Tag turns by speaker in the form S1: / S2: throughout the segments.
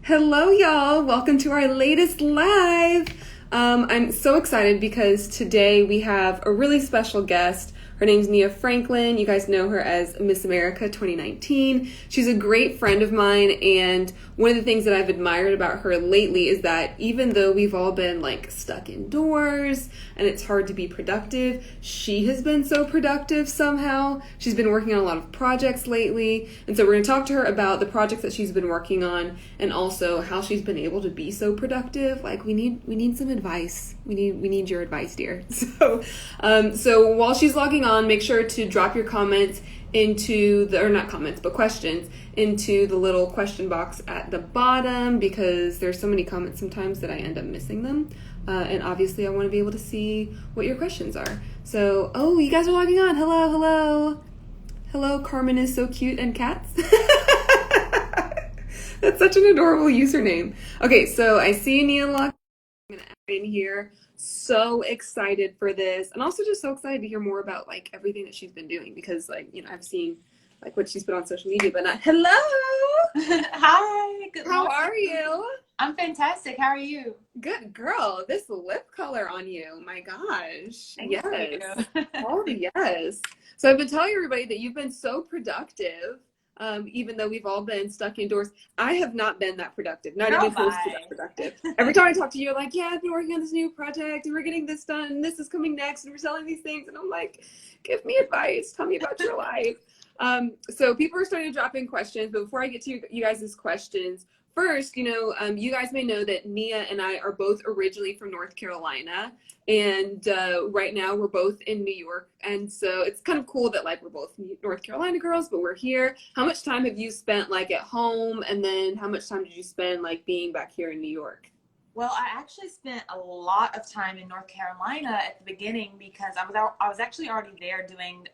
S1: Hello, y'all. Welcome to our latest live. I'm so excited because today we have a really special guest. Her name's Nia Franklin. You guys know her as Miss America 2019. She's a great friend of mine, and one of the things that I've admired about her lately is that even though we've all been like stuck indoors and it's hard to be productive, she has been so productive somehow. She's been working on a lot of projects lately, and so we're going to talk to her about the projects that she's been working on and also how she's been able to be so productive. Like we need some advice. We need your advice, dear. So while she's logging on, make sure to drop your comments into the, or not comments, but questions into the little question box at the bottom, because there's so many comments sometimes that I end up missing them. And obviously I want to be able to see what your questions are. So, oh, you guys are logging on. Hello, Carmen is so cute and cats. That's such an adorable username. Okay, so I see Nia logged in here. So excited for this, and also just so excited to hear more about like everything that she's been doing, because I've seen like what she's put on social media, but not hello.
S2: Hi, good
S1: How
S2: morning.
S1: are you?
S2: I'm fantastic. How are you?
S1: Good, girl. This lip color on you, my gosh.
S2: Thank
S1: Yes.
S2: you.
S1: Oh, yes. So I've been telling everybody that you've been so productive, even though we've all been stuck indoors. I have not been that productive, not
S2: Girl,
S1: even close to
S2: bye.
S1: that productive. Every time I talk to you, you're like, yeah, I've been working on this new project, and we're getting this done, and this is coming next, and we're selling these things. And I'm like, give me advice. Tell me about your life. So people are starting to drop in questions, but before I get to you guys' questions, first, you guys may know that Nia and I are both originally from North Carolina, and right now we're both in New York. And so it's kind of cool that like we're both North Carolina girls, but we're here. How much time have you spent like at home, and then how much time did you spend like being back here in New York?
S2: Well, I actually spent a lot of time in North Carolina at the beginning because I was actually already there doing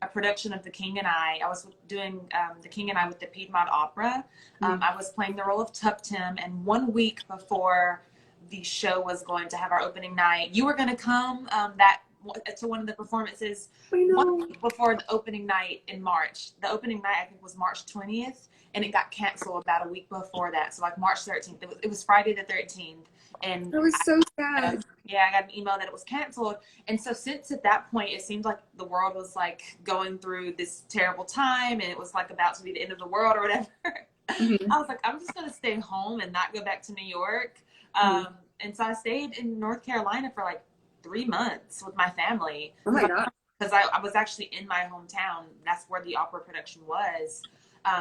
S2: a production of The King and I. I was doing The King and I with the Piedmont Opera. I was playing the role of Tuptim, and 1 week before the show was going to have our opening night, you were going to come to one of the performances
S1: I
S2: 1
S1: know.
S2: week before the opening night in March. The opening night, I think, was March 20th, and it got canceled about a week before that. So like March 13th, it was Friday the 13th. And
S1: That was so sad.
S2: I got an email that it was canceled. And so since at that point, it seemed like the world was like going through this terrible time, and it was like about to be the end of the world or whatever.
S1: Mm-hmm.
S2: I was like, I'm just going to stay home and not go back to New York.
S1: Mm-hmm.
S2: And so I stayed in North Carolina for like 3 months with my family.
S1: Oh my God.
S2: Because I was actually in my hometown. That's where the opera production was.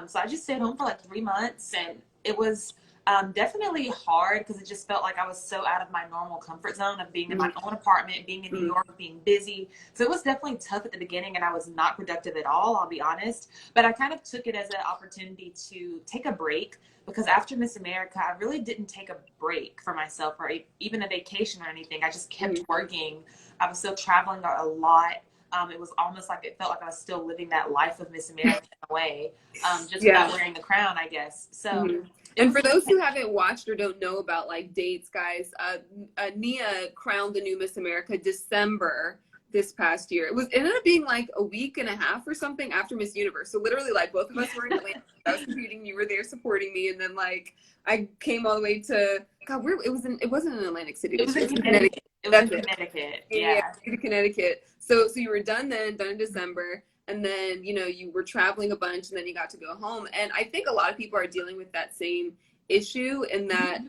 S2: So I just stayed home for like 3 months, and it was definitely hard because it just felt like I was so out of my normal comfort zone of being in my own apartment, being in New York, being busy. So it was definitely tough at the beginning, and I was not productive at all, I'll be honest. But I kind of took it as an opportunity to take a break, because after Miss America, I really didn't take a break for myself or even a vacation or anything. I just kept working. I was still traveling a lot. It was almost like it felt like I was still living that life of Miss America in a way, just without wearing the crown, I guess. So,
S1: And for those who haven't watched or don't know about like dates, guys, Nia crowned the new Miss America December this past year. It ended up being like a week and a half or something after Miss Universe. So literally, like both of us were in Atlanta. I was competing, you were there supporting me, and then like I came all the way to it wasn't in Atlantic City.
S2: it was in
S1: Connecticut.
S2: Connecticut. It was in Connecticut. Yeah.
S1: To Connecticut. So you were done in December, and then you were traveling a bunch, and then you got to go home. And I think a lot of people are dealing with that same issue, in that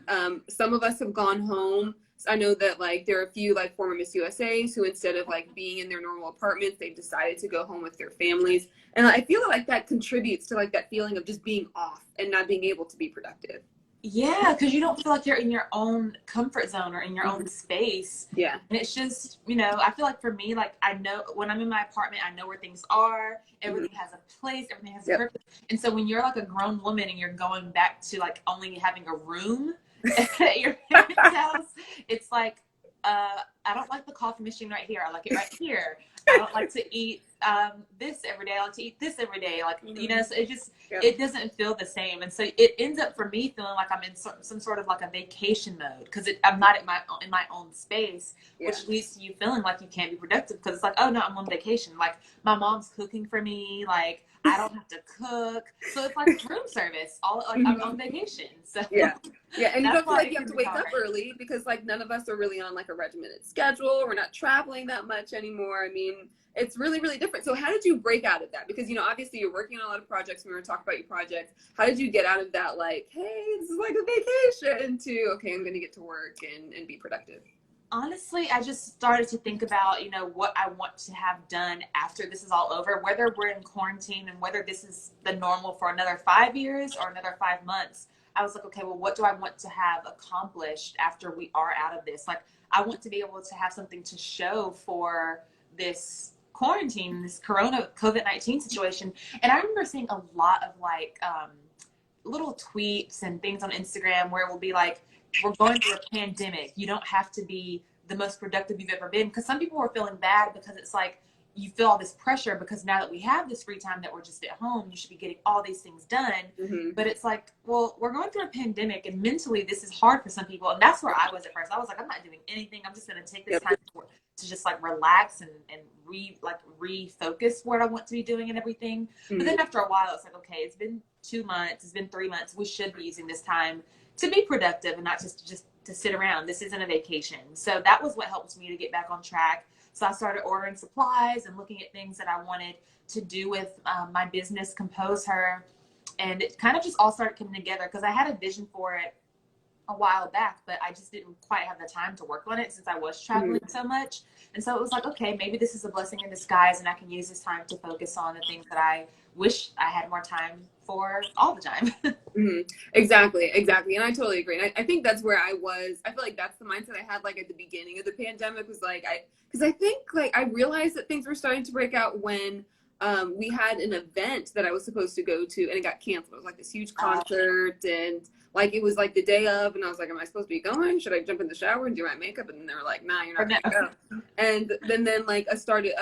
S1: some of us have gone home. So I know that like there are a few like former Miss USAs who, instead of like being in their normal apartments, they've decided to go home with their families. And I feel like that contributes to like that feeling of just being off and not being able to be productive.
S2: Yeah, because you don't feel like you're in your own comfort zone or in your own space.
S1: Yeah.
S2: And it's just, I feel like for me, like I know when I'm in my apartment, I know where things are. Everything has a place. Everything has a purpose. And so when you're like a grown woman and you're going back to like only having a room at your parents' house, it's like, I don't like the coffee machine right here. I like it right here. I don't like to eat this every day. I like to eat this every day. Like, so it just, it doesn't feel the same. And so it ends up for me feeling like I'm in some sort of like a vacation mode, because I'm not in my own space, which leads to you feeling like you can't be productive, because it's like, oh no, I'm on vacation. Like my mom's cooking for me. Like I don't have to cook. So it's like room service. I'm on vacation. So So
S1: Yeah. Yeah. And you
S2: that's
S1: don't feel
S2: why
S1: like
S2: it
S1: you have
S2: can
S1: to
S2: be
S1: wake up
S2: hard.
S1: early because like none of us are really on like a regimented schedule. We're not traveling that much anymore. I mean, it's really, really different. So how did you break out of that? Because, you know, obviously you're working on a lot of projects. We were talking about your projects. How did you get out of that, like, hey, this is like a vacation, to, okay, I'm going to get to work and be productive?
S2: Honestly, I just started to think about, you know, what I want to have done after this is all over, whether we're in quarantine and whether this is the normal for another 5 years or another 5 months. I was like, okay, well, what do I want to have accomplished after we are out of this? Like, I want to be able to have something to show for this quarantine, this COVID-19 situation. And I remember seeing a lot of like little tweets and things on Instagram where it will be like, we're going through a pandemic. You don't have to be the most productive you've ever been. Because some people were feeling bad because it's like you feel all this pressure because now that we have this free time that we're just at home, you should be getting all these things done.
S1: Mm-hmm.
S2: But it's like, well, we're going through a pandemic and mentally this is hard for some people. And that's where I was at first. I was like, I'm not doing anything. I'm just going to take this
S1: Yep.
S2: time to just like relax and refocus what I want to be doing and everything.
S1: Mm-hmm.
S2: But then after a while, it's like, okay, it's been 2 months, it's been 3 months. We should be using this time to be productive and not just to sit around. This isn't a vacation. So that was what helped me to get back on track. So I started ordering supplies and looking at things that I wanted to do with my business, Compose Her. And it kind of just all started coming together because I had a vision for it a while back, but I just didn't quite have the time to work on it since I was traveling so much. And so it was like, okay, maybe this is a blessing in disguise and I can use this time to focus on the things that I wish I had more time for all the time.
S1: Mm-hmm. Exactly. And I totally agree. And I think that's where I was. I feel like that's the mindset I had like at the beginning of the pandemic, was like, because I think like I realized that things were starting to break out when we had an event that I was supposed to go to and it got canceled. It was like this huge concert, and like it was like the day of, and I was like, am I supposed to be going? Should I jump in the shower and do my makeup? And then they were like, nah, you're not gonna go. And then like I started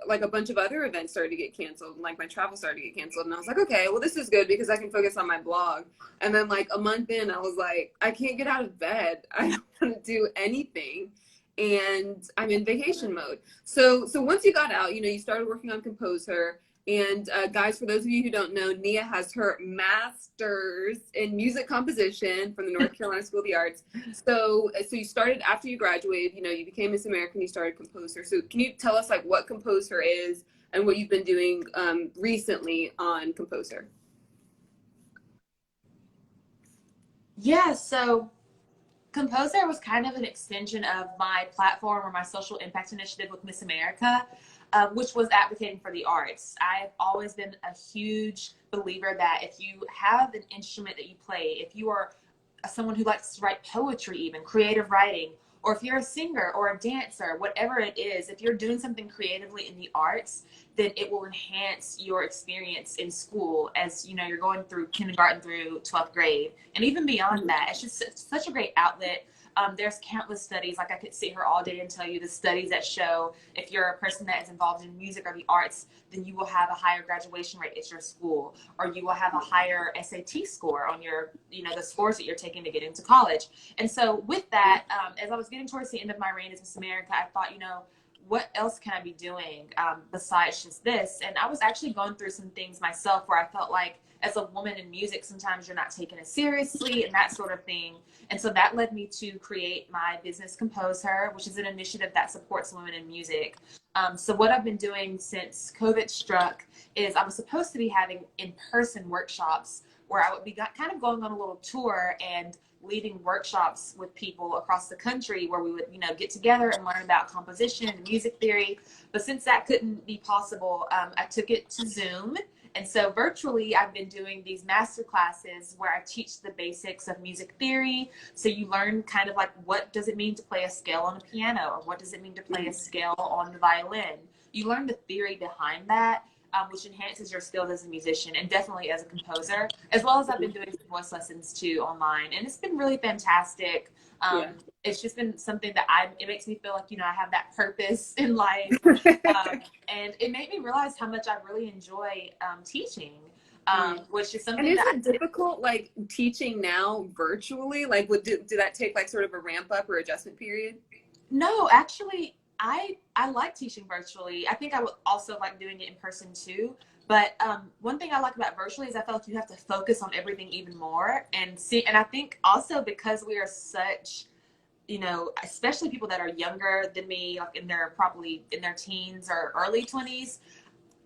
S1: like a bunch of other events started to get canceled, and like my travel started to get canceled, and I was like, okay, well this is good because I can focus on my blog. And then like a month in, I was like, I can't get out of bed. I don't want to do anything. And I'm in vacation mode. So once you got out, you know, you started working on Compose Her. And guys, for those of you who don't know, Nia has her master's in music composition from the North Carolina School of the Arts. So you started after you graduated, you know, you became Miss America and you started Compose Her. So can you tell us like what Compose Her is and what you've been doing recently on Compose Her?
S2: Yeah, so Compose Her was kind of an extension of my platform or my social impact initiative with Miss America, which was advocating for the arts. I've always been a huge believer that if you have an instrument that you play, if you are someone who likes to write poetry, even creative writing, or if you're a singer or a dancer, whatever it is, if you're doing something creatively in the arts, then it will enhance your experience in school as, you know, you're going through kindergarten through 12th grade. And even beyond that, it's just such a great outlet. There's countless studies, like I could sit here all day and tell you the studies that show if you're a person that is involved in music or the arts, then you will have a higher graduation rate at your school, or you will have a higher SAT score on your, you know, the scores that you're taking to get into college. And so with that, as I was getting towards the end of my reign as Miss America, I thought, you know, what else can I be doing besides just this? And I was actually going through some things myself where I felt like as a woman in music, sometimes you're not taken as seriously and that sort of thing. And so that led me to create my business Compose Her, which is an initiative that supports women in music. So what I've been doing since COVID struck is I was supposed to be having in-person workshops where I would be kind of going on a little tour and leading workshops with people across the country where we would, you know, get together and learn about composition and music theory. But since that couldn't be possible, I took it to Zoom. And so virtually, I've been doing these master classes where I teach the basics of music theory. So you learn kind of like, what does it mean to play a scale on a piano? Or what does it mean to play a scale on the violin? You learn the theory behind that, which enhances your skills as a musician and definitely as a composer, as well as I've been doing some voice lessons too online. And it's been really fantastic. It's just been something that it makes me feel like, you know, I have that purpose in life. And it made me realize how much I really enjoy teaching, which is something
S1: and is
S2: that
S1: it difficult, like teaching now virtually? Like, did that take like sort of a ramp up or adjustment period?
S2: No, actually, I like teaching virtually. I think I would also like doing it in person too. But one thing I like about virtually is I feel like you have to focus on everything even more and see. And I think also because we are such, you know, especially people that are younger than me, like probably in their teens or early 20s,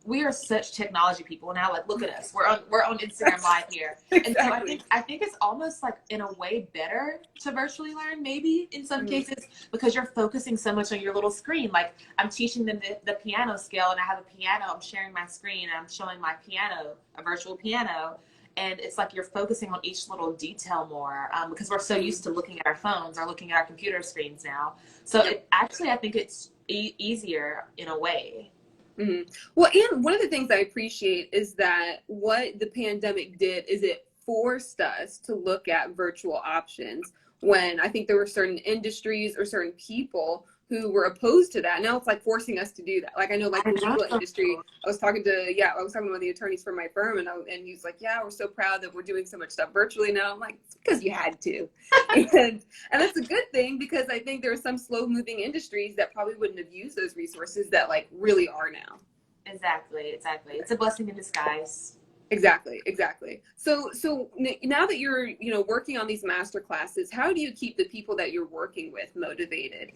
S2: we are such technology people now. Like, look at us. We're on Instagram Live here.
S1: Exactly.
S2: And so I think it's almost like in a way better to virtually learn, maybe in some cases, because you're focusing so much on your little screen. Like, I'm teaching them the piano scale, and I have a piano. I'm sharing my screen, and I'm showing my piano, a virtual piano. And it's like you're focusing on each little detail more, because we're so used to looking at our phones or looking at our computer screens now. So I think it's easier in a way.
S1: Mm-hmm. Well, and one of the things I appreciate is that what the pandemic did is it forced us to look at virtual options when I think there were certain industries or certain people who were opposed to that. Now it's like forcing us to do that. Like I know like the legal industry, I was talking to one of the attorneys for my firm and he's like, yeah, we're so proud that we're doing so much stuff virtually now. I'm like, it's because you had to. and that's a good thing because I think there are some slow moving industries that probably wouldn't have used those resources that like really are now.
S2: Exactly. It's a blessing in disguise.
S1: Exactly. So now that you're, you know, working on these master classes, how do you keep the people that you're working with motivated?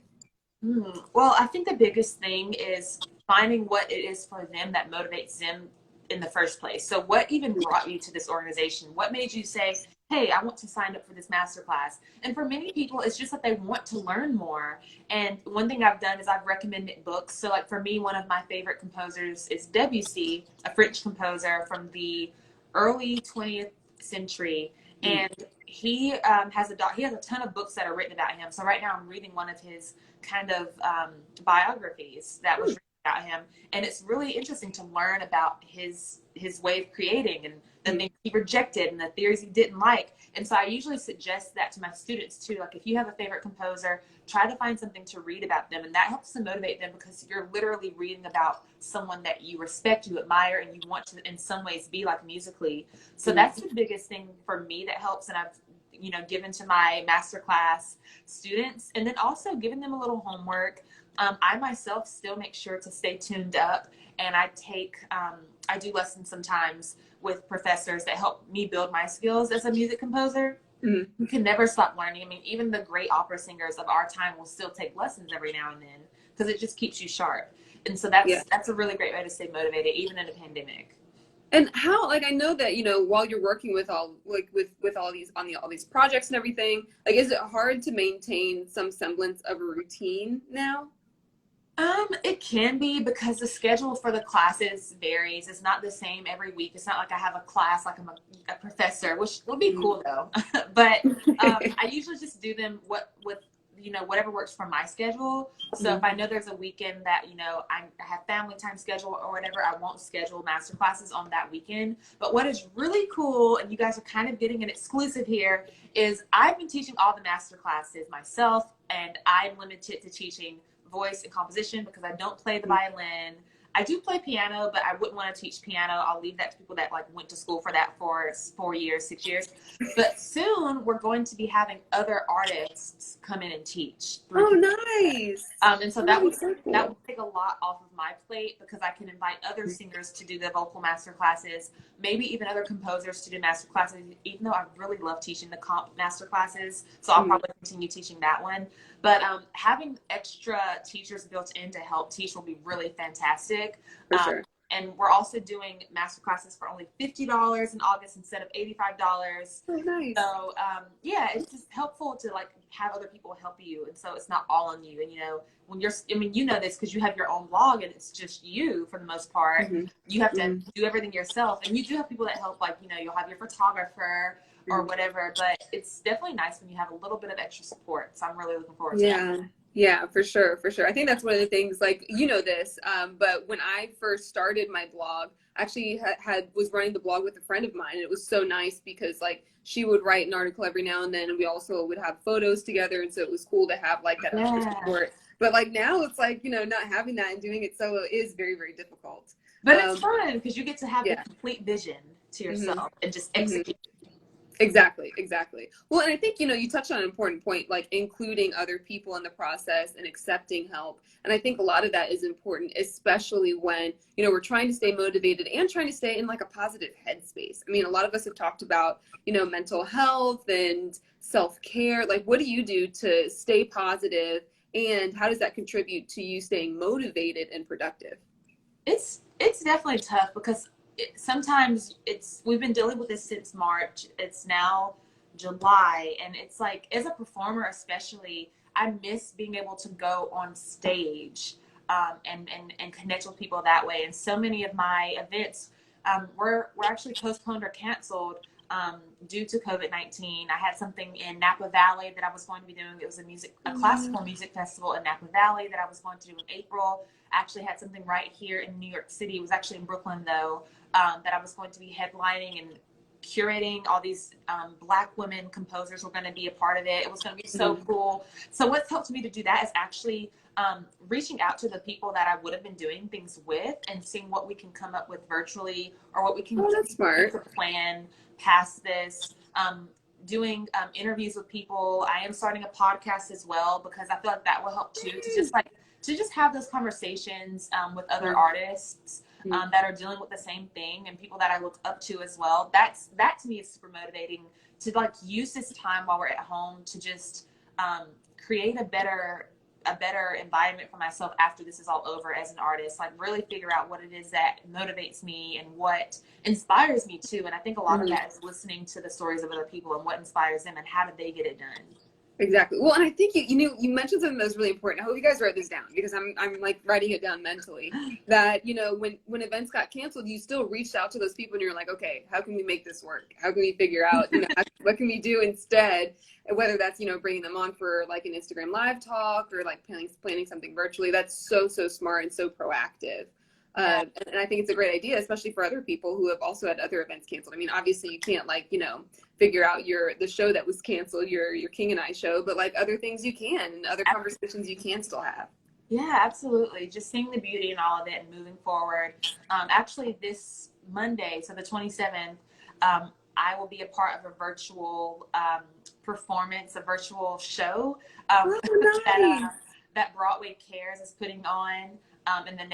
S2: Well, I think the biggest thing is finding what it is for them that motivates them in the first place. So what even brought you to this organization? What made you say, hey, I want to sign up for this masterclass? And for many people, it's just that they want to learn more. And one thing I've done is I've recommended books. So like for me, one of my favorite composers is Debussy, a French composer from the early 20th century. And he has a ton of books that are written about him. So right now I'm reading one of his kind of biographies that was written about him, and it's really interesting to learn about his way of creating and the things he rejected and the theories he didn't like. And so I usually suggest that to my students too. Like if you have a favorite composer, try to find something to read about them, and that helps to motivate them because you're literally reading about someone that you respect, you admire, and you want to in some ways be like musically. So that's the biggest thing for me that helps, and I've given to my masterclass students, and then also giving them a little homework. I myself still make sure to stay tuned up, and I do lessons sometimes with professors that help me build my skills as a music composer. You can never stop learning. I mean, even the great opera singers of our time will still take lessons every now and then because it just keeps you sharp. And so that's a really great way to stay motivated, even in a pandemic.
S1: And how, like, I know that, while you're working with all these projects and everything, like, is it hard to maintain some semblance of a routine now?
S2: It can be because the schedule for the classes varies. It's not the same every week. It's not like I have a class like I'm a professor, which would be cool though. But I usually just do them whatever works for my schedule. So if I know there's a weekend that, I have family time schedule or whatever, I won't schedule master classes on that weekend. But what is really cool, and you guys are kind of getting an exclusive here, is I've been teaching all the master classes myself, and I'm limited to teaching voice and composition because I don't play the violin. I do play piano, but I wouldn't want to teach piano. I'll leave that to people that went to school for that for 4 years, 6 years. But soon we're going to be having other artists come in and teach.
S1: Oh, nice.
S2: And so that would take a lot off of my plate because I can invite other singers to do the vocal master classes, maybe even other composers to do master classes, even though I really love teaching the comp master classes. So I'll probably continue teaching that one. But having extra teachers built in to help teach will be really fantastic.
S1: For sure.
S2: And we're also doing master classes for only $50 in August instead of $85.
S1: Oh, nice.
S2: So it's just helpful to have other people help you, and so it's not all on you. And when you're, this because you have your own blog and it's just you for the most part. You have to do everything yourself, and you do have people that help. You'll have your photographer or whatever, but it's definitely nice when you have a little bit of extra support. So I'm really looking forward to that.
S1: Yeah, for sure. I think that's one of the things, this, but when I first started my blog, actually was running the blog with a friend of mine, and it was so nice because she would write an article every now and then, and we also would have photos together, and so it was cool to have that extra support. But now it's not having that and doing it solo is very, very difficult.
S2: But it's fun because you get to have the complete vision to yourself and just execute.
S1: Exactly, exactly. Well, and I think, you touched on an important point, like including other people in the process and accepting help. And I think a lot of that is important, especially when, we're trying to stay motivated and trying to stay in like a positive headspace. I mean, a lot of us have talked about, mental health and self-care. Like, what do you do to stay positive, and how does that contribute to you staying motivated and productive?
S2: It's definitely tough because sometimes we've been dealing with this since March. It's now July, and it's like, as a performer especially, I miss being able to go on stage, and connect with people that way. And so many of my events were actually postponed or canceled due to COVID-19. I had something in Napa Valley that I was going to be doing. It was a classical music festival in Napa Valley that I was going to do in April. I actually had something right here in New York City. It was actually in Brooklyn, though, that I was going to be headlining and curating. All these Black women composers were going to be a part of it. It was going to be so cool. So what's helped me to do that is actually reaching out to the people that I would have been doing things with and seeing what we can come up with virtually, or what we can plan past this. Doing interviews with people. I am starting a podcast as well, because I feel like that will help too, to just have those conversations with other artists that are dealing with the same thing, and people that I look up to as well. That to me is super motivating, to like use this time while we're at home to just create a better environment for myself after this is all over as an artist. Like, really figure out what it is that motivates me and what inspires me too. And I think a lot of that is listening to the stories of other people and what inspires them and how did they get it done.
S1: Exactly. Well, and I think you mentioned something that was really important. I hope you guys write this down, because I'm like writing it down mentally. That when events got canceled, you still reached out to those people and you're like, okay, how can we make this work? How can we figure out what can we do instead? And whether that's bringing them on for like an Instagram live talk, or like planning something virtually. That's so smart and so proactive. And I think it's a great idea, especially for other people who have also had other events canceled. I mean, obviously you can't figure out the show that was canceled, your King and I show, but like other things you can, and other conversations you can still have.
S2: Yeah, absolutely. Just seeing the beauty in all of it and moving forward. Actually, this Monday, so the 27th, I will be a part of a virtual performance, a virtual show that Broadway Cares is putting on. In the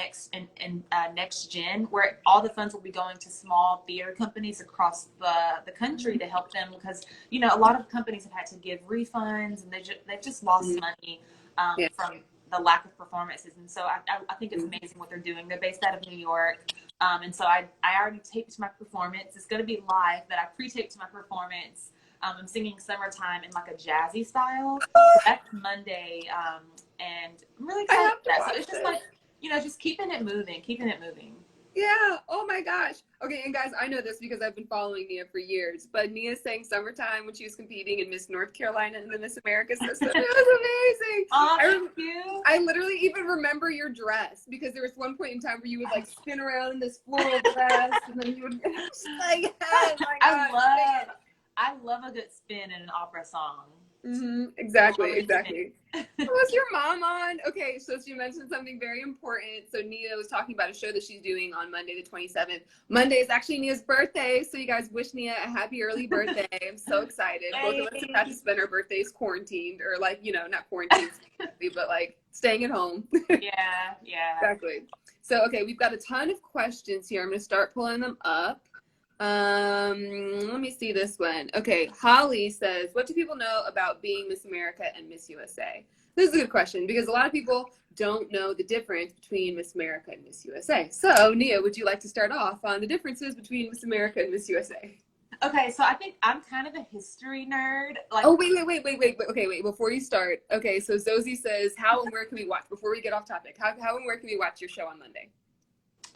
S2: next gen, where all the funds will be going to small theater companies across the country to help them, because a lot of companies have had to give refunds, and they've just lost money from the lack of performances. And so I think it's amazing what they're doing. They're based out of New York, and so I already taped my performance. It's going to be live, but I pre-taped my performance. I'm singing Summertime in like a jazzy style. That's Monday, and I'm really excited for that. So it's just like, just keeping it moving.
S1: Yeah. Oh my gosh. Okay. And guys, I know this because I've been following Nia for years, but Nia sang Summertime when she was competing in Miss North Carolina in the Miss America system. It was amazing.
S2: Oh, thank you.
S1: I literally even remember your dress, because there was one point in time where you would like spin around in this floral dress, and then you would like, oh my gosh.
S2: I love a good spin in an opera song.
S1: Exactly. Was your mom on? Okay, so she mentioned something very important. So Nia was talking about a show that she's doing on Monday the 27th. Monday is actually Nia's birthday, so you guys wish Nia a happy early birthday. I'm so excited. Both of us have had to spend our birthdays quarantined, or like, not quarantined, but like staying at home.
S2: Yeah.
S1: Exactly. So, okay, we've got a ton of questions here. I'm going to start pulling them up. Let me see this one. Okay, Holly says, what do people know about being Miss America and Miss USA? This is a good question, because a lot of people don't know the difference between Miss America and Miss USA. So, Nia, would you like to start off on the differences between Miss America and Miss USA?
S2: Okay, so I think I'm kind of a history nerd. Like,
S1: oh, wait. Okay, wait, before you start. Okay, so Zosie says, how and where can we watch, before we get off topic, how and where can we watch your show on Monday?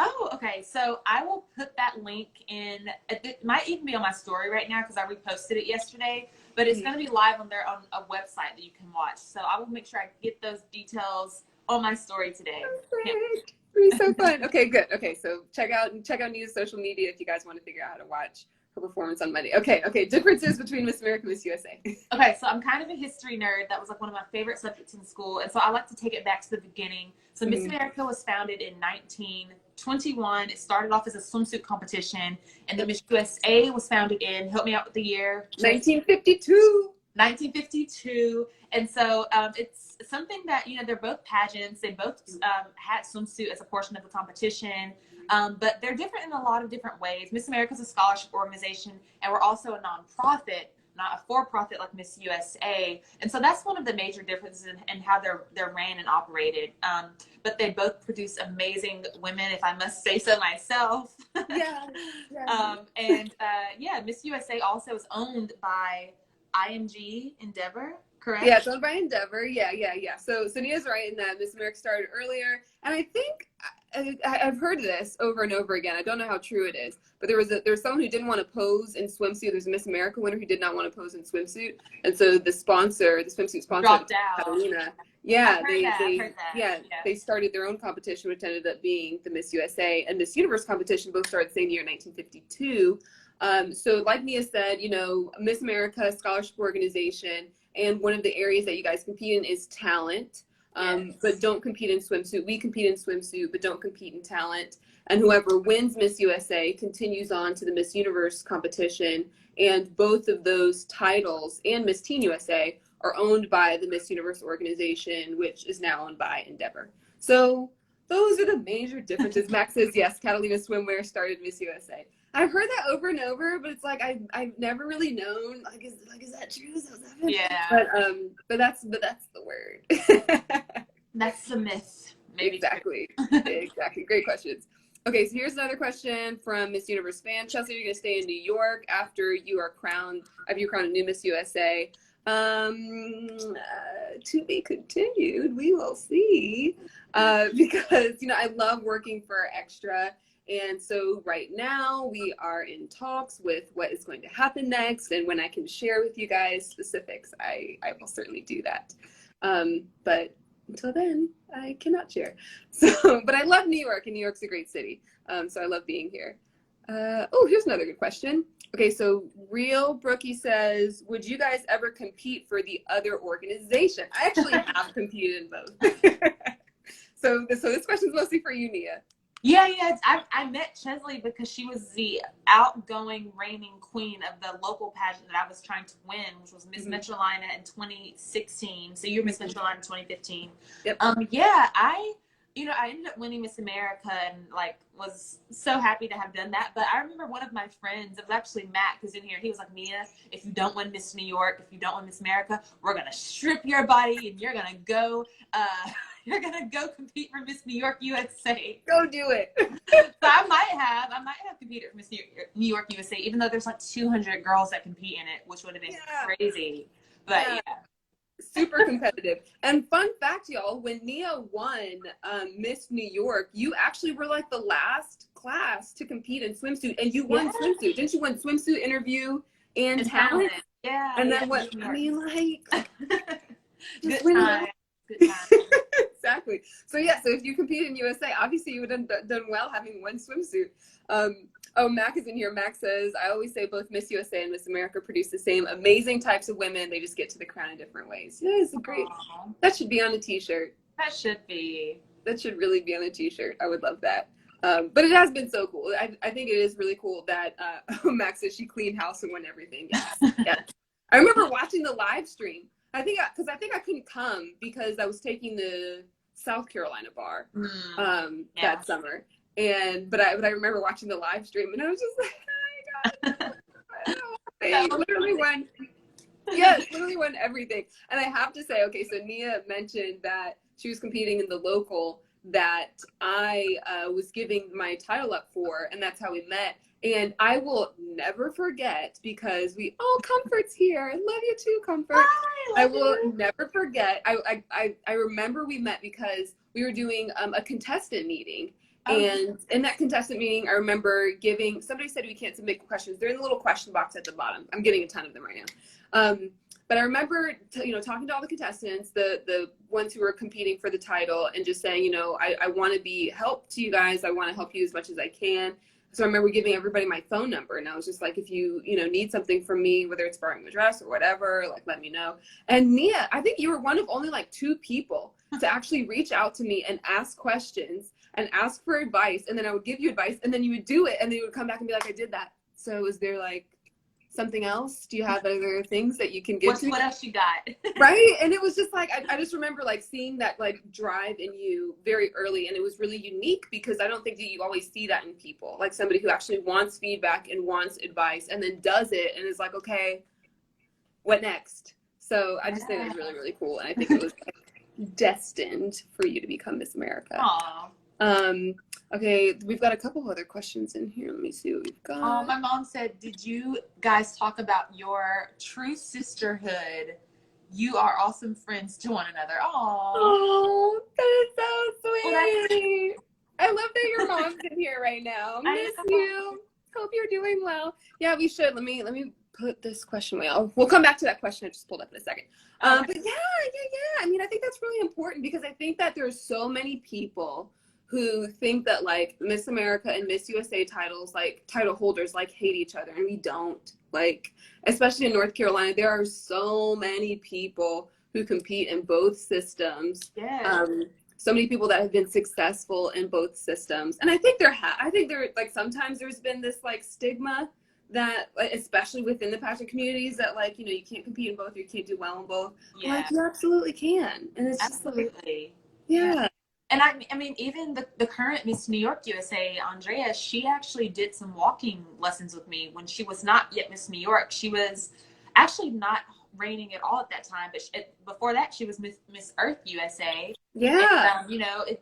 S2: Oh, okay. So I will put that link in. It might even be on my story right now because I reposted it yesterday. But it's going to be live on a website that you can watch. So I will make sure I get those details on my story today.
S1: Perfect. It'll be so fun. Okay, good. Okay, so check out Nia's social media if you guys want to figure out how to watch her performance on Monday. Okay. Differences between Miss America and Miss USA.
S2: Okay, so I'm kind of a history nerd. That was like one of my favorite subjects in school, and so I like to take it back to the beginning. So Miss America was founded in 1930. 21. It started off as a swimsuit competition, and the Miss USA was founded in, help me out with the year.
S1: 1952.
S2: 1952. And so it's something that, they're both pageants. They both had swimsuit as a portion of the competition. But they're different in a lot of different ways. Miss America's a scholarship organization, and we're also a nonprofit, not a for-profit like Miss USA. And so that's one of the major differences in how they're ran and operated. But they both produce amazing women, if I must say so myself.
S1: Yeah.
S2: Miss USA also is owned by IMG Endeavor, correct?
S1: Yeah, it's owned by Endeavor. Yeah. So Nia's right in that Miss America started earlier, and I think I've heard this over and over again. I don't know how true it is, but there was someone who didn't want to pose in swimsuit. There's a Miss America winner who did not want to pose in swimsuit, and so the swimsuit sponsor,
S2: dropped out.
S1: Catalina. They started their own competition, which ended up being the Miss USA and Miss Universe competition. Both started the same year, 1952. So like Nia said, Miss America scholarship organization, and one of the areas that you guys compete in is talent. But don't compete in swimsuit. We compete in swimsuit, but don't compete in talent. And whoever wins Miss USA continues on to the Miss Universe competition. And both of those titles and Miss Teen USA are owned by the Miss Universe organization, which is now owned by Endeavor. So those are the major differences. Max says, yes, Catalina Swimwear started Miss USA. I've heard that over and over, but it's like I've never really known. Is that true? Is that happening?
S2: Yeah.
S1: But that's the word.
S2: That's the myth. Maybe.
S1: Exactly. Great questions. Okay, so here's another question from Miss Universe fan. Cheslie, you're gonna stay in New York after you are crowned a new Miss USA. To be continued. We will see. Because I love working for Extra. And so right now we are in talks with what is going to happen next. And when I can share with you guys specifics, I will certainly do that. But until then, I cannot share. So, but I love New York, and New York's a great city. So I love being here. Here's another good question. Okay, so Real Brookie says, would you guys ever compete for the other organization? I actually have competed in both. So this question's mostly for you, Nia.
S2: Yeah. I met Cheslie because she was the outgoing reigning queen of the local pageant that I was trying to win, which was Miss Metrolina in 2016. So you were Miss Metrolina in 2015.
S1: Yep.
S2: I ended up winning Miss America and was so happy to have done that. But I remember one of my friends, it was actually Matt, who's in here. He was like, Nia, if you don't win Miss New York, if you don't win Miss America, we're gonna strip your body and you're gonna go. You're gonna go compete for Miss New York USA.
S1: Go do it.
S2: So I might have competed for Miss New York USA, even though there's 200 girls that compete in it, which would have been crazy. But
S1: super competitive. And fun fact, y'all, when Nia won Miss New York, you actually were the last class to compete in swimsuit, and you won swimsuit. Didn't you win swimsuit, interview, and talent?
S2: Yeah.
S1: And then what? I mean,
S2: good time. Good time.
S1: Exactly. So so if you compete in USA, obviously you would have done well having one swimsuit. Mac is in here. Mac says, I always say both Miss USA and Miss America produce the same amazing types of women. They just get to the crown in different ways. Yeah, it's great. Aww. That should be on a t-shirt.
S2: That should
S1: really be on a t-shirt. I would love that. But it has been so cool. I think it is really cool that Max says she cleaned house and won everything. Yes. I remember watching the live stream. I think I couldn't come because I was taking the South Carolina bar that summer. But I remember watching the live stream, and I was just like, oh my God, literally won everything. And I have to say, okay, so Nia mentioned that she was competing in the local that I was giving my title up for, and that's how we met. And I will never forget, because Comfort's here. I love you too, Comfort. I will never forget. I remember we met because we were doing a contestant meeting. And in that contestant meeting, I remember somebody said we can't submit questions. They're in the little question box at the bottom. I'm getting a ton of them right now. But I remember, talking to all the contestants, the ones who were competing for the title, and just saying, I want to be help to you guys. I want to help you as much as I can. So I remember giving everybody my phone number, and I was just like, if you, need something from me, whether it's borrowing a dress or whatever, let me know. And Nia, I think you were one of only 2 people to actually reach out to me and ask questions. and ask for advice, and then I would give you advice, and then you would do it, and then you would come back and be like, I did that. So is there like something else? Do you have other things that you can give to me?
S2: What else you got?
S1: Right? And it was just like, I just remember like seeing that like drive in you very early, and it was really unique because I don't think that you always see that in people, like somebody who actually wants feedback and wants advice and then does it and is like, okay, what next? So I just think it was really, really cool, and I think it was like, destined for you to become Miss America.
S2: Aww.
S1: Okay, we've got a couple other questions in here. Let me see what we've got.
S2: My mom said, did you guys talk about your true sisterhood? You are awesome friends to one another.
S1: Oh, that is so sweet.
S2: Well,
S1: I love that your mom's in here right now. Miss you. Hope you're doing well. Yeah, we should. Let me put this question away. We'll come back to that question I just pulled up in a second. But yeah. I mean, I think that's really important because I think that there's so many people who think that like Miss America and Miss USA titles, like title holders, like hate each other, and we don't. Like, especially in North Carolina, there are so many people who compete in both systems.
S2: Yeah.
S1: So many people that have been successful in both systems, and I think there like sometimes there's been this like stigma that, especially within the pageant communities, that like, you know, you can't compete in both, you can't do well in both.
S2: Yeah.
S1: Like, you absolutely can, and it's
S2: absolutely.
S1: Just like, yeah.
S2: And I mean, even the current Miss New York USA, Andrea, she actually did some walking lessons with me when she was not yet Miss New York. She was actually not reigning at all at that time, but before that, she was Miss Earth USA.
S1: Yeah.
S2: And, you know, it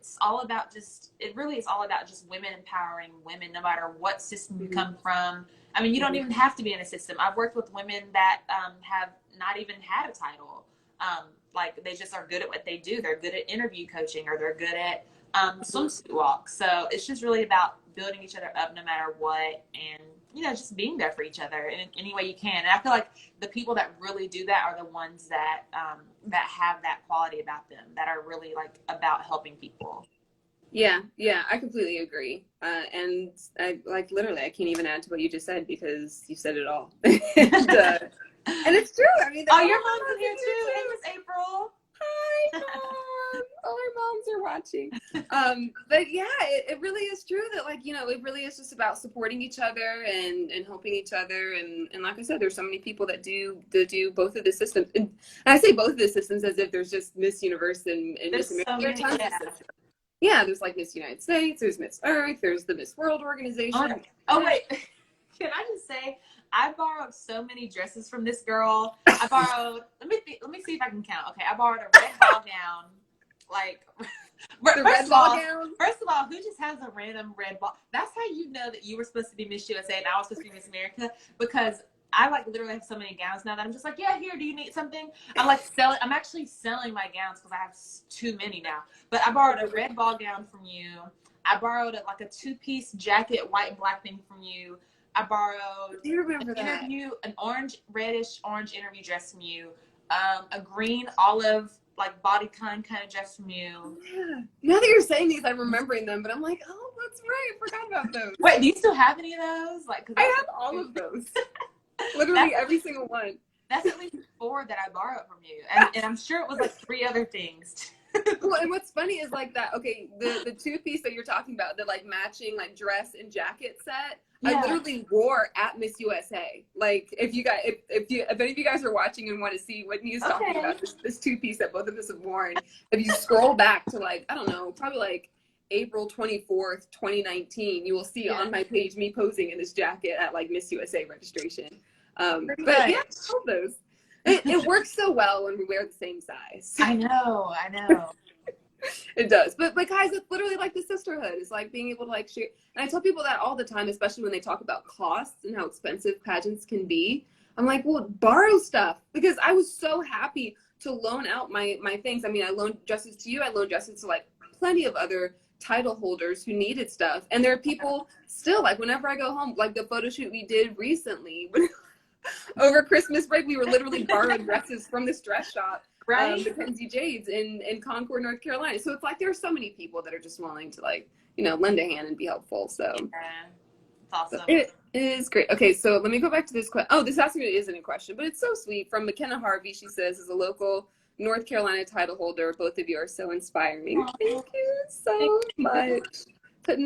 S2: really is all about just women empowering women, no matter what system you come from. I mean, you don't even have to be in a system. I've worked with women that have not even had a title. Like they just are good at what they do. They're good at interview coaching, or they're good at swimsuit walks. So it's just really about building each other up no matter what, and, you know, just being there for each other in any way you can. And I feel like the people that really do that are the ones that that have that quality about them, that are really like about helping people.
S1: Yeah, I completely agree. And I like literally, I can't even add to what you just said because you said it all. And it's true. I mean,
S2: oh, your mom's in here too. Hey, Miss April.
S1: Hi, Mom. All our moms are watching. But yeah, it really is true that, like, you know, it really is just about supporting each other and helping each other. And like I said, there's so many people that do both of the systems. And I say both of the systems as if there's just Miss Universe and Miss America. Yeah, there's like Miss United States, there's Miss Earth, there's the Miss World organization.
S2: Oh wait, can I just say, I borrowed so many dresses from this girl. I borrowed, let me see if I can count. Okay, I borrowed a red ball gown. Like,
S1: the red ball gown?
S2: First of all, who just has a random red ball? That's how you know that you were supposed to be Miss USA and I was supposed to be Miss America, because I like literally have so many gowns now that I'm just like, yeah, here, do you need something? I'm actually selling my gowns because I have too many now. But I borrowed a red ball gown from you. I borrowed like a 2-piece jacket, white and black thing from you. I borrowed an reddish orange interview dress from you, a green olive, like bodycon kind of dress from you.
S1: Yeah. Now that you're saying these, I'm remembering them, but I'm like, oh, that's right, I forgot about those.
S2: Wait, do you still have any of those? Like,
S1: I have all of those. Literally every single one.
S2: That's at least 4 that I borrowed from you, and I'm sure it was like 3 other things.
S1: Well, and what's funny is like that. Okay, the 2-piece that you're talking about, the like matching like dress and jacket set. Yeah. I literally wore at Miss USA. Like, if any of you guys are watching and want to see what Nia's talking about, this 2-piece that both of us have worn. If you scroll back to like, I don't know, probably like April 24th, 2019, you will see on my page me posing in this jacket at like Miss USA registration. But yeah, all those. It works so well when we wear the same size.
S2: I know.
S1: It does. But guys, it's literally like the sisterhood. It's like being able to like share. And I tell people that all the time, especially when they talk about costs and how expensive pageants can be. I'm like, well, borrow stuff, because I was so happy to loan out my things. I mean, I loaned dresses to you. I loaned dresses to like plenty of other title holders who needed stuff. And there are people still, like, whenever I go home, like the photo shoot we did recently, over Christmas break, we were literally borrowing dresses from this dress shop,
S2: right?
S1: The Kenzie Jades in Concord, North Carolina. So it's like there are so many people that are just willing to, like, you know, lend a hand and be helpful. So
S2: it's awesome.
S1: So it is great. Okay, so let me go back to this question. Oh, this actually isn't a question, but it's so sweet. From McKenna Harvey, she says, as a local North Carolina title holder. Both of you are so inspiring.
S2: Aw.
S1: Thank you so much. Putting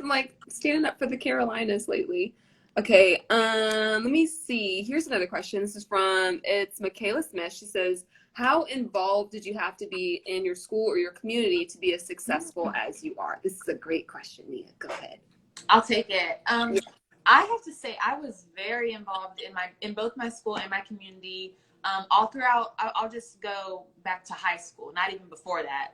S1: like standing up for the Carolinas lately. Okay, let me see. Here's another question. This is it's Michaela Smith. She says, how involved did you have to be in your school or your community to be as successful as you are? This is a great question, Nia. Go ahead.
S2: I'll take it. I have to say I was very involved in both my school and my community. All throughout, I'll just go back to high school, not even before that.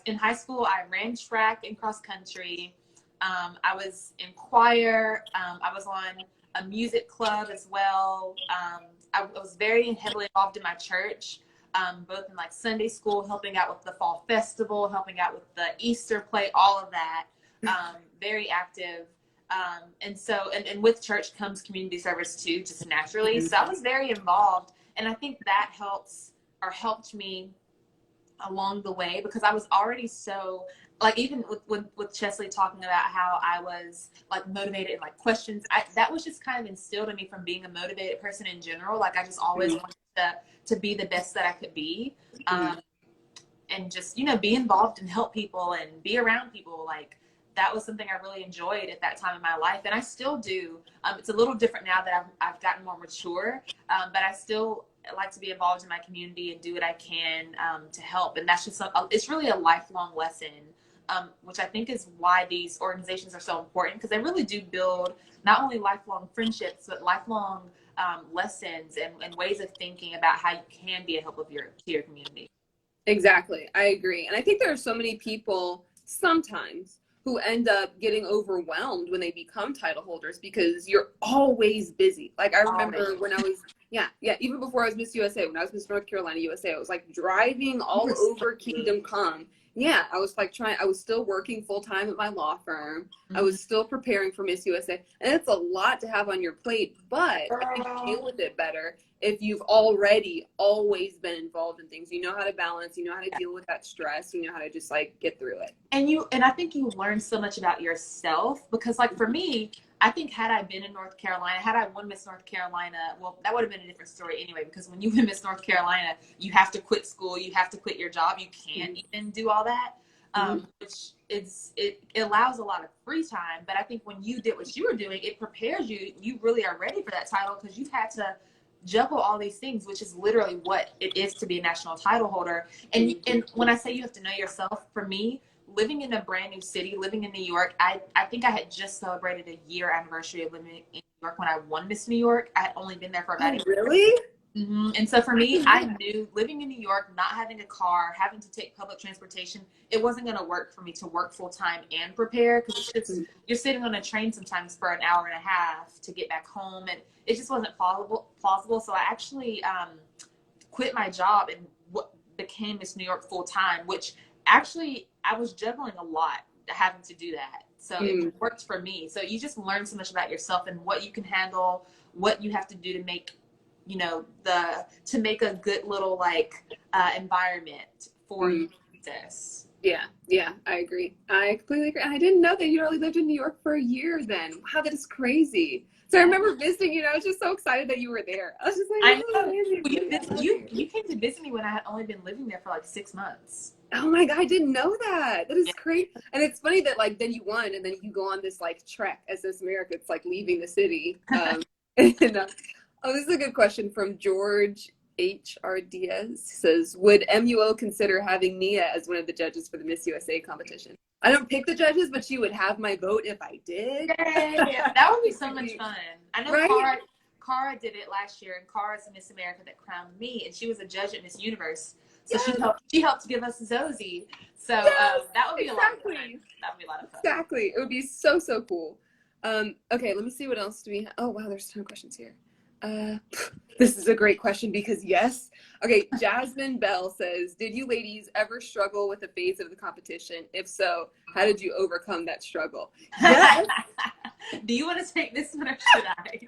S2: In high school, I ran track and cross country. I was in choir. I was on a music club as well. I was very heavily involved in my church, both in like Sunday school, helping out with the fall festival, helping out with the Easter play, all of that. Very active. And with church comes community service too, just naturally. So I was very involved. And I think that helped me along the way, because I was already so, like, even with Cheslie talking about how I was like motivated and like questions, that was just kind of instilled in me from being a motivated person in general. Like I just always wanted to be the best that I could be. And just, be involved and help people and be around people. Like that was something I really enjoyed at that time in my life. And I still do. It's a little different now that I've gotten more mature, but I still like to be involved in my community and do what I can to help. And that's just, it's really a lifelong lesson, which I think is why these organizations are so important, because they really do build not only lifelong friendships, but lifelong lessons and ways of thinking about how you can be a help to your community.
S1: Exactly. I agree. And I think there are so many people sometimes who end up getting overwhelmed when they become title holders, because you're always busy. Like I remember when I was, even before I was Miss USA, when I was Miss North Carolina USA, I was like driving all over Kingdom Come. Yeah, I was like I was still working full time at my law firm. I was still preparing for Miss USA. And it's a lot to have on your plate, but I think you deal with it better if you've already always been involved in things. You know how to balance, you know how to deal with that stress, you know how to just like get through it.
S2: And I think you learn so much about yourself, because like for me, I think had I been in North Carolina, had I won Miss North Carolina, well, that would have been a different story anyway, because when you win Miss North Carolina, you have to quit school, you have to quit your job, you can't even do all that, which it allows a lot of free time. But I think when you did what you were doing, it prepares you. You really are ready for that title, because you've had to juggle all these things, which is literally what it is to be a national title holder. And when I say you have to know yourself, for me, living in a brand new city, living in New York, I think I had just celebrated a year anniversary of living in New York when I won Miss New York. I had only been there for about a year.
S1: Really?
S2: And so for me, I knew living in New York, not having a car, having to take public transportation, it wasn't going to work for me to work full time and prepare, because it's just, you're sitting on a train sometimes for an hour and a half to get back home, and it just wasn't plausible. So I actually quit my job and became Miss New York full time, which actually I was juggling a lot having to do that. So it worked for me. So you just learn so much about yourself and what you can handle, what you have to do to make, to make a good little environment for you to success.
S1: Yeah, I agree. I completely agree. I didn't know that you only lived in New York for a year then. Wow, that is crazy. So I remember visiting you, and I was just so excited that you were there. I was just like,
S2: You came to visit me when I had only been living there for like 6 months.
S1: Oh my God, I didn't know that. That is crazy. And it's funny that then you won, and then you go on this trek as Miss America. It's like leaving the city. This is a good question from George H.R. Diaz. He says, would MUO consider having Nia as one of the judges for the Miss USA competition? I don't pick the judges, but she would have my vote if I did.
S2: Yeah, that would be so much fun. I know
S1: right?
S2: Cara did it last year, and Cara's a Miss America that crowned me, and she was a judge at Miss Universe. So she helped give us Zosie. So that would be a lot of fun. That would be a lot of fun.
S1: Exactly. It would be so cool. Okay, let me see what else do we have. Oh, wow, there's a ton of questions here. This is a great question because yes. Okay, Jasmine Bell says, did you ladies ever struggle with a phase of the competition? If so, how did you overcome that struggle? Yes.
S2: Do you want to take this one or should I?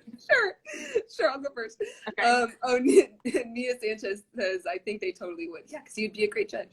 S1: Sure, I'll go first.
S2: Okay.
S1: Nia Sanchez says, I think they totally would. Yeah, because you'd be a great judge.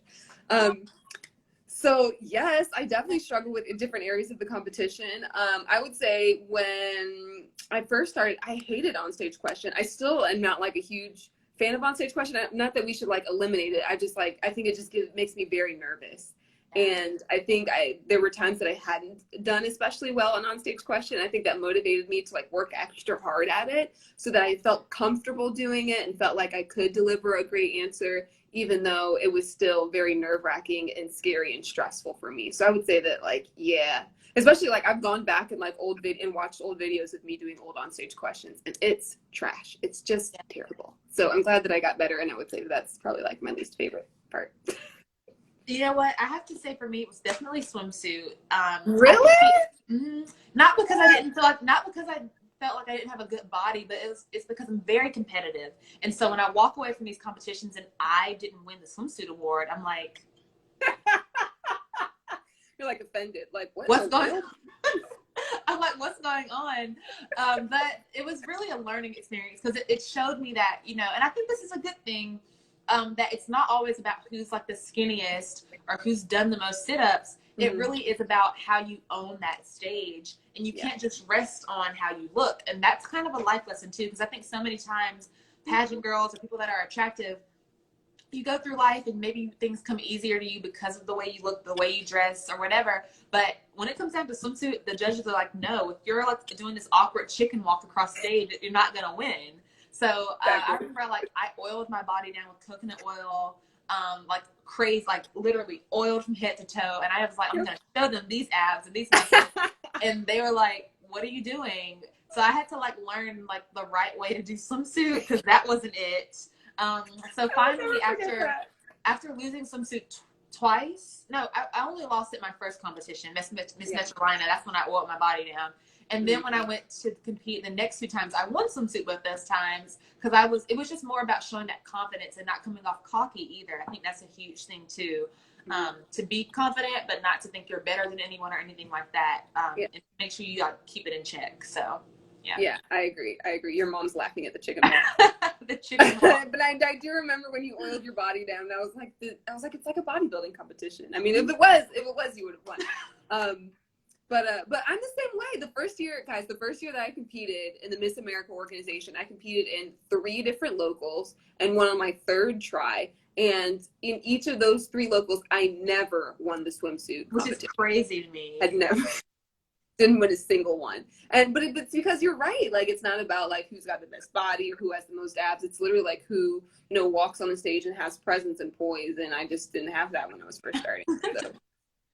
S1: So yes, I definitely struggle with different areas of the competition. I would say when I first started, I hated onstage question. I still am not a huge fan of onstage question. Not that we should like eliminate it. I just like, I think it just makes me very nervous. And I think there were times that I hadn't done especially well on onstage question. I think that motivated me to like work extra hard at it so that I felt comfortable doing it and felt like I could deliver a great answer, even though it was still very nerve-wracking and scary and stressful for me. So I would say that like, yeah, especially like I've gone back and like and watched old videos of me doing old onstage questions, and it's trash. It's just terrible. So I'm glad that I got better, and I would say that that's probably like my least favorite part.
S2: You know what? I have to say for me, it was definitely swimsuit.
S1: Really?
S2: Not because I didn't feel like, not because I felt like I didn't have a good body, but it's because I'm very competitive. And so when I walk away from these competitions and I didn't win the swimsuit award, I'm like,
S1: you're like offended. Like,
S2: what's going on? I'm like, what's going on? But it was really a learning experience because it showed me that, you know, and I think this is a good thing, that it's not always about who's like the skinniest or who's done the most sit-ups. It really is about how you own that stage, and you can't just rest on how you look. And that's kind of a life lesson too, because I think so many times pageant girls or people that are attractive, you go through life and maybe things come easier to you because of the way you look, the way you dress or whatever. But when it comes down to swimsuit, the judges are like, no, if you're like doing this awkward chicken walk across stage, you're not going to win. So I remember like I oiled my body down with coconut oil, like crazy, like literally oiled from head to toe. And I was like, I'm going to show them these abs and these muscles. And they were like, what are you doing? So I had to like learn like the right way to do swimsuit because that wasn't it. So finally after losing swimsuit twice, no, I only lost it my first competition, Miss Metro Carolina. That's when I oiled my body down. And then when I went to compete the next 2 times, I won swimsuit both those times because it was just more about showing that confidence and not coming off cocky either. I think that's a huge thing too, to be confident, but not to think you're better than anyone or anything like that. And make sure you keep it in check. So, yeah.
S1: Yeah, I agree. Your mom's laughing at the chicken walk.
S2: The chicken walk.
S1: But I do remember when you oiled your body down. And I was like, it's like a bodybuilding competition. I mean, if it was, you would have won. But I'm the same way. The first year that I competed in the Miss America organization, I competed in 3 different locals and won on my 3rd try. And in each of those 3 locals, I never won the swimsuit competition.
S2: Which is crazy to me.
S1: I'd never. Didn't win a single one. But it's because you're right. Like, it's not about like who's got the best body or who has the most abs. It's literally like who, you know, walks on the stage and has presence and poise. And I just didn't have that when I was first starting. So,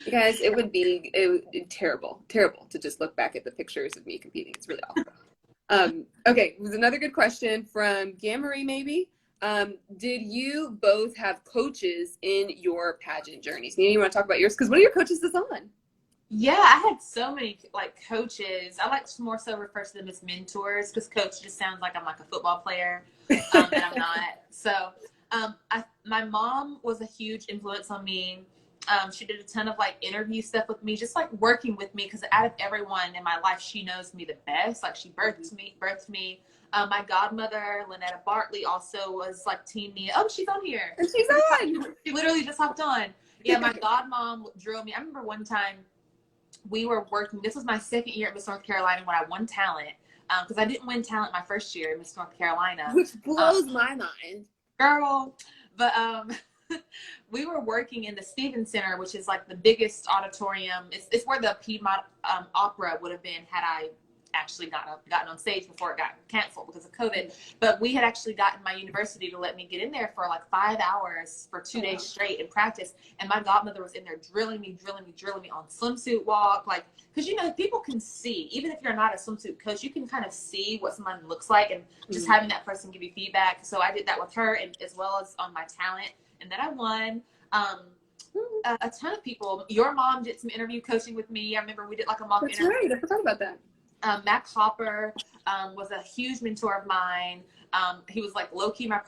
S1: you guys, it would be terrible to just look back at the pictures of me competing. It's really awful. Okay, it was another good question from Gammarie, maybe. Did you both have coaches in your pageant journeys? Nina, you want to talk about yours? Because one of your coaches is on.
S2: Yeah, I had so many like coaches. I like to more so refer to them as mentors because coach just sounds like I'm like a football player, and I'm not. So my mom was a huge influence on me. She did a ton of like interview stuff with me, just like working with me because out of everyone in my life, she knows me the best. Like she birthed me. My godmother, Lynetta Bartley, also was like Team Nia. Oh, she's on here.
S1: And she's on.
S2: She literally just hopped on. Yeah, my godmom drilled me. I remember one time we were working. This was my 2nd year at Miss North Carolina when I won talent because I didn't win talent my first year at Miss North Carolina.
S1: Which blows my mind.
S2: Girl. But we were working in the Stevens Center, which is like the biggest auditorium. It's where the Piedmont Opera would have been had I actually gotten on stage before it got canceled because of COVID. But we had actually gotten my university to let me get in there for like 5 hours for 2 days straight and practice. And my godmother was in there drilling me on swimsuit walk. Like, because, you know, people can see, even if you're not a swimsuit coach, you can kind of see what someone looks like and just having that person give you feedback. So I did that with her and as well as on my talent. And then I won. A ton of people. Your mom did some interview coaching with me. I remember we did like a mock interview.
S1: That's right. I forgot about that.
S2: Mac Hopper was a huge mentor of mine. He was like low-key my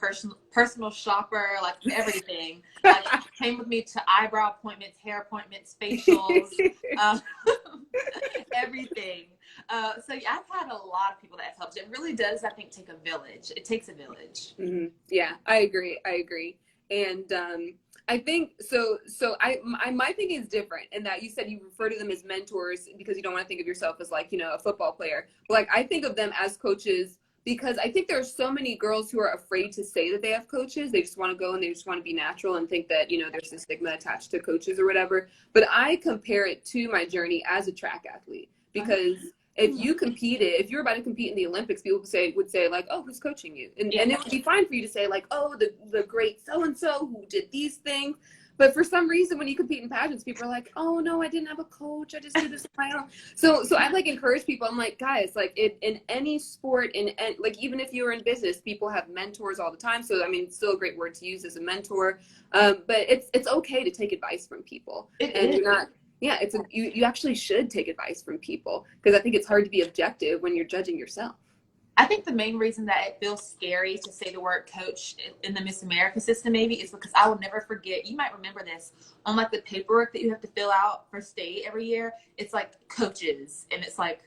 S2: personal shopper, like everything. Like came with me to eyebrow appointments, hair appointments, facials, everything. So yeah, I've had a lot of people that have helped. It really does, I think, take a village. It takes a village.
S1: Mm-hmm. Yeah, I agree. And I think so. My thinking is different in that you said you refer to them as mentors because you don't want to think of yourself as like, you know, a football player. But like I think of them as coaches because I think there are so many girls who are afraid to say that they have coaches. They just want to go and they just want to be natural and think that, you know, there's a stigma attached to coaches or whatever. But I compare it to my journey as a track athlete, because if you competed, if you're about to compete in the Olympics, people would say like, oh, who's coaching you? And it would be fine for you to say like, oh, the great so-and-so who did these things. But for some reason, when you compete in pageants, people are like, oh, no, I didn't have a coach. I just did this on my own. So I like encourage people. I'm like, guys, like in any sport, like even if you're in business, people have mentors all the time. So, I mean, it's still a great word to use as a mentor. But it's okay to take advice from people. You're not, you actually should take advice from people, because I think it's hard to be objective when you're judging yourself.
S2: I think the main reason that it feels scary to say the word coach in the Miss America system maybe is because I will never forget, you might remember this, on like the paperwork that you have to fill out for state every year, it's like coaches, and it's like,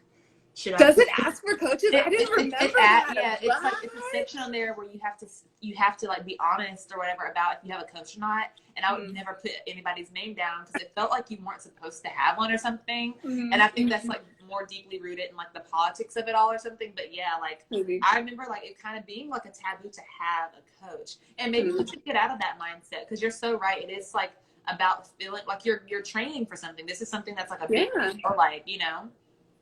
S1: does it ask for coaches? I didn't remember that.
S2: Yeah, it's like, it's a section on there where you have to like be honest or whatever about if you have a coach or not. And I would never put anybody's name down because it felt like you weren't supposed to have one or something. And I think that's like more deeply rooted in like the politics of it all or something. But yeah, like I remember like it kind of being like a taboo to have a coach, and maybe we should get out of that mindset, because you're so right. It is like about feeling like you're training for something. This is something that's like a big deal, like, you know.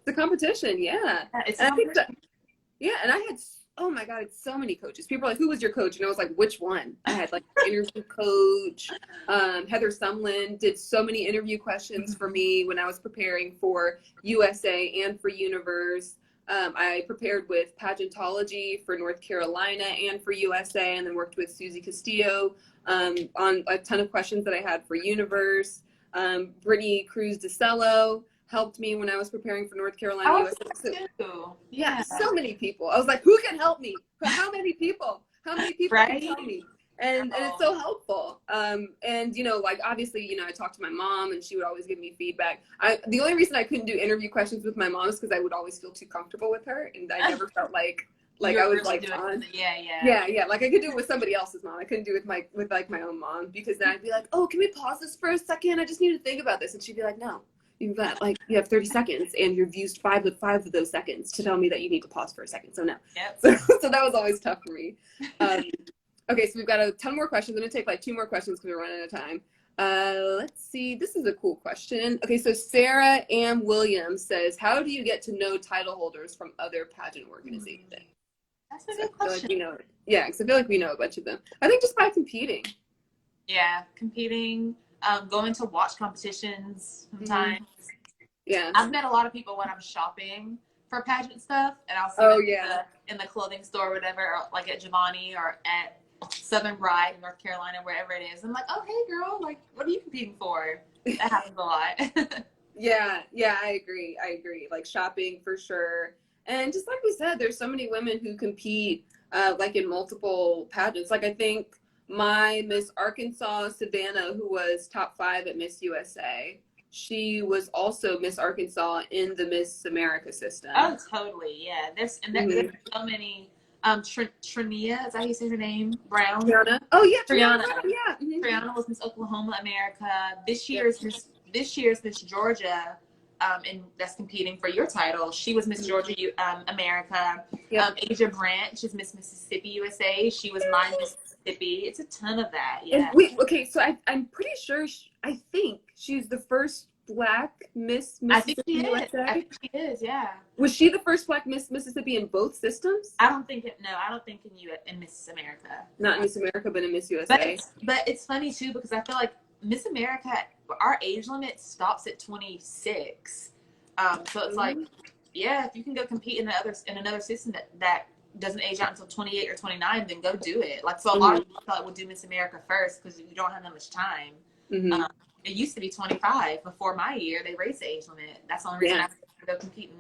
S1: The competition, yeah.
S2: It's
S1: and I think that, and I had, oh my God, it's so many coaches. People are like, who was your coach? And I was like, which one? I had like an interview coach. Heather Sumlin did so many interview questions for me when I was preparing for USA and for Universe. I prepared with Pageantology for North Carolina and for USA, and then worked with Susie Castillo on a ton of questions that I had for Universe. Brittany Cruz DeCello helped me when I was preparing for North Carolina. USA. Yeah, so many people. I was like, who can help me? How many people? How many people can help me? And it's so helpful. And, you know, like, obviously, you know, I talked to my mom and she would always give me feedback. The only reason I couldn't do interview questions with my mom is because I would always feel too comfortable with her. And I never felt like I was like on. Yeah. Like I could do it with somebody else's mom. I couldn't do it with my own mom, because then I'd be like, oh, can we pause this for a second? I just need to think about this. And she'd be like, no. You have 30 seconds and you've used five of those seconds to tell me that you need to pause for a second. So no. So that was always tough for me. Okay, so we've got a ton more questions. I'm gonna take like 2 more questions because we're running out of time. Let's see. This is a cool question. Okay, so Sarah Ann Williams says, how do you get to know title holders from other pageant organizations?
S2: That's a good question.
S1: Because I feel like we know a bunch of them. I think just by competing.
S2: Yeah, competing. Going to watch competitions sometimes.
S1: Yeah.
S2: I've met a lot of people when I'm shopping for pageant stuff, and I'll see them in the clothing store or whatever, or like at Giovanni or at Southern Bride in North Carolina, wherever it is. I'm like, oh, hey, girl, like, what are you competing for? That happens a lot.
S1: Yeah, I agree. Like shopping for sure. And just like we said, there's so many women who compete like in multiple pageants. Like I think my Miss Arkansas, Savannah, who was top 5 at Miss USA, she was also Miss Arkansas in the Miss America system.
S2: Oh, totally. Yeah. There's so many. Trinia, is that how you say her name? Brown?
S1: Triana. Oh, yeah.
S2: Triana.
S1: Yeah.
S2: Triana was Miss Oklahoma America. This year's Miss Georgia, and that's competing for your title. She was Miss Georgia America. Asia Branch is Miss Mississippi USA. She was my Mississippi. It's a ton of that. Yeah.
S1: Okay, so I'm pretty sure I think she's the first Black Miss Mississippi USA.
S2: I think she is. Yeah.
S1: Was she the first Black Miss Mississippi in both systems?
S2: I don't think in Miss America.
S1: Not in Miss America, but in Miss USA.
S2: But it's funny too, because I feel like Miss America, our age limit stops at 26. So it's like, yeah, if you can go compete in another system that doesn't age out until 28 or 29, then go do it. Like, so a lot of people thought would do Miss America first because you don't have that much time. It used to be 25 before my year. They raised the age limit. That's the only reason I could go compete and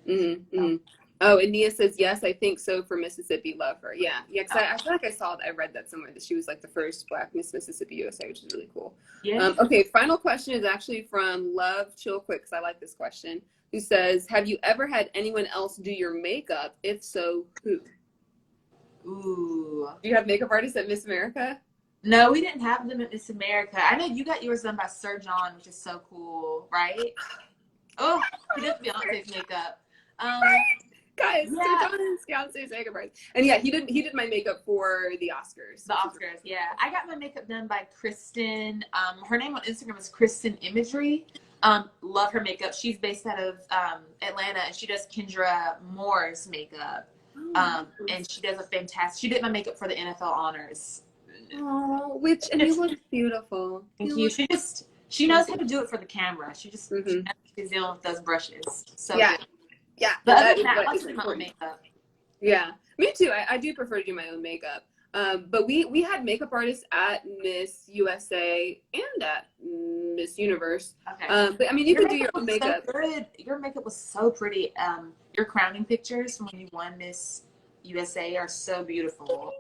S2: win.
S1: Oh, and Nia says, yes, I think so for Mississippi. Love her. Yeah. Because I feel like I read that somewhere, that she was like the first Black Miss Mississippi USA, which is really cool. Yeah. Okay, final question is actually from Love Chill Quick, because I like this question, who says, have you ever had anyone else do your makeup? If so, who?
S2: Ooh.
S1: Do you have makeup artists at Miss America?
S2: No, we didn't have them at Miss America. I know you got yours done by Sir John, which is so cool, right? Oh, he did Beyonce's makeup.
S1: Because Guys, so
S2: Yeah.
S1: Don's fiance's makeup artist. And yeah, he did my makeup for the Oscars.
S2: The Oscars, yeah. I got my makeup done by Kristen. Her name on Instagram is Kristen Imagery. Love her makeup. She's based out of Atlanta, and she does Kendra Moore's makeup. And she does a fantastic. She did my makeup for the NFL honors.
S1: Oh, and you look beautiful.
S2: Thank you. She knows how to do it for the camera. She's dealing with those brushes. So
S1: yeah,
S2: good.
S1: yeah.
S2: But other than that, I like to do my own makeup.
S1: Yeah, me too. I do prefer to do my own makeup. But we had makeup artists at Miss USA and at Miss Universe.
S2: Okay.
S1: But I mean, you can do your own makeup.
S2: So good. Your makeup was so pretty. Your crowning pictures from when you won Miss USA are so beautiful.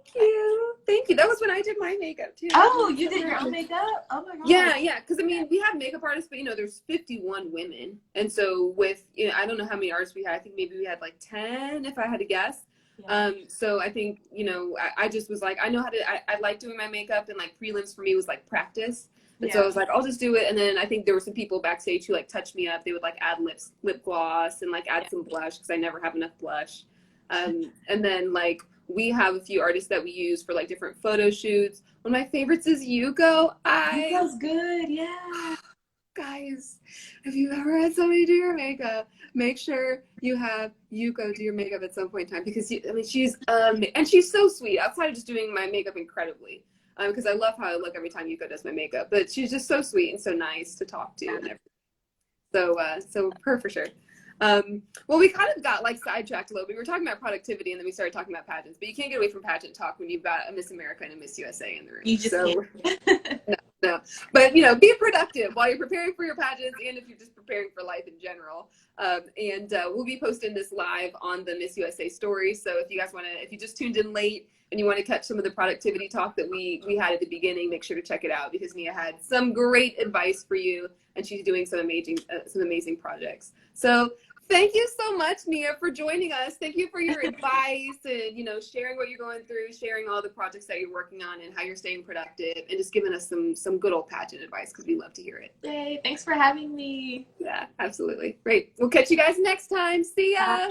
S1: Thank you. That was when I did my makeup too.
S2: Oh, you did your own makeup? Oh my god.
S1: Yeah. Because I mean, we have makeup artists, but there's 51 women, and so with I don't know how many artists we had. I think maybe we had like 10, if I had to guess. Yeah. So I think I just was like, I know how to. I like doing my makeup, and like prelims for me was like practice. And so I was like, I'll just do it. And then I think there were some people backstage who like touched me up. They would like add lip gloss and like add some blush because I never have enough blush. And then like we have a few artists that we use for like different photo shoots. One of my favorites is Yuko.
S2: Yuko's good, yeah.
S1: Guys, if you've ever had somebody do your makeup, make sure you have Yuko do your makeup at some point in time because she's so sweet. Outside of just doing my makeup incredibly, because I love how I look every time Yuko does my makeup. But she's just so sweet and so nice to talk to and everything. So her for sure. Well, we kind of got like sidetracked a little bit. We were talking about productivity and then we started talking about pageants, but you can't get away from pageant talk when you've got a Miss America and a Miss USA in the room.
S2: You just
S1: No. But, be productive while you're preparing for your pageants and if you're just preparing for life in general. And we'll be posting this live on the Miss USA story. So if you guys if you just tuned in late and you want to catch some of the productivity talk that we had at the beginning, make sure to check it out because Nia had some great advice for you and she's doing some amazing projects. So thank you so much, Nia, for joining us. Thank you for your advice and, sharing what you're going through, sharing all the projects that you're working on and how you're staying productive and just giving us some good old pageant advice because we love to hear it.
S2: Yay, thanks for having me.
S1: Yeah, absolutely. Great. We'll catch you guys next time. See ya.